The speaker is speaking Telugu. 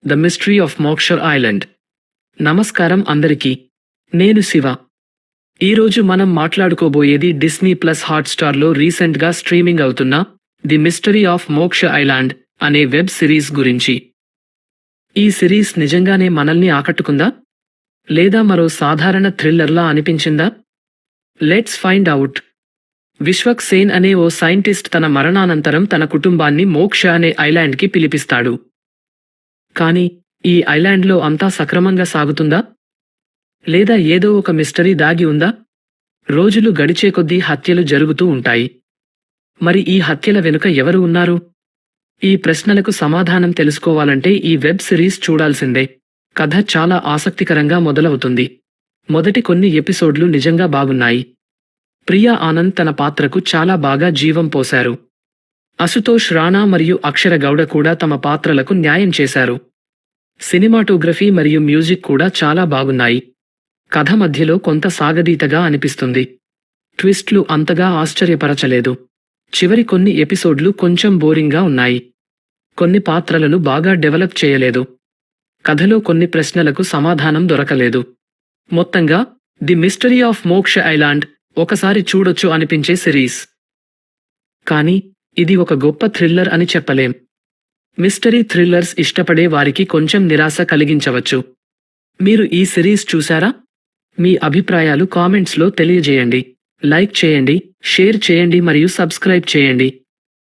The mystery of Moksha island. నమస్కారం అందరికీ. నేను శివ. ఈరోజు మనం మాట్లాడుకోబోయేది డిస్నీ ప్లస్ హాట్స్టార్లో రీసెంట్గా స్ట్రీమింగ్ అవుతున్న ది మిస్టరీ ఆఫ్ మోక్ష ఐలాండ్ అనే వెబ్ సిరీస్ గురించి. ఈ సిరీస్ నిజంగానే మనల్ని ఆకట్టుకుందా, లేదా మరో సాధారణ థ్రిల్లర్లా అనిపించిందా? Let's find out. Vishwak Sen అనే ఓ సైంటిస్ట్ తన మరణానంతరం తన కుటుంబాన్ని మోక్ష అనే ఐలాండ్కి పిలిపిస్తాడు. కానీ ఈ ఐలాండ్లో అంతా సక్రమంగా సాగుతుందా, లేదా ఏదో ఒక మిస్టరీ దాగి ఉందా? రోజులు గడిచే కొద్దీ హత్యలు జరుగుతూ ఉంటాయి. మరి ఈ హత్యల వెనుక ఎవరు ఉన్నారు? ఈ ప్రశ్నలకు సమాధానం తెలుసుకోవాలంటే ఈ వెబ్ సిరీస్ చూడాల్సిందే. కథ చాలా ఆసక్తికరంగా మొదలవుతుంది. మొదటి కొన్ని ఎపిసోడ్లు నిజంగా బాగున్నాయి. ప్రియా ఆనంద్ తన పాత్రకు చాలా బాగా జీవం పోశారు. అశుతోష్ రాణా మరియు అక్షర గౌడ కూడా తమ పాత్రలకు న్యాయం చేశారు. సినిమాటోగ్రఫీ మరియు మ్యూజిక్ కూడా చాలా బాగున్నాయి. కథ మధ్యలో కొంత సాగదీతగా అనిపిస్తుంది. ట్విస్ట్లు అంతగా ఆశ్చర్యపరచలేదు. చివరి కొన్ని ఎపిసోడ్లు కొంచెం బోరింగ్గా ఉన్నాయి. కొన్ని పాత్రలను బాగా డెవలప్ చేయలేదు. కథలో కొన్ని ప్రశ్నలకు సమాధానం దొరకలేదు. మొత్తంగా ది మిస్టరీ ఆఫ్ మోక్ష ఐలాండ్ ఒకసారి చూడొచ్చు అనిపించే సిరీస్. కానీ ఇది ఒక గొప్ప థ్రిల్లర్ అని చెప్పలేం. మిస్టరీ థ్రిల్లర్స్ ఇష్టపడే వారికి కొంచెం నిరాశ కలిగించవచ్చు. మీరు ఈ సిరీస్ చూశారా? మీ అభిప్రాయాలు కామెంట్స్లో తెలియజేయండి. లైక్ చేయండి, షేర్ చేయండి మరియు సబ్స్క్రైబ్ చేయండి.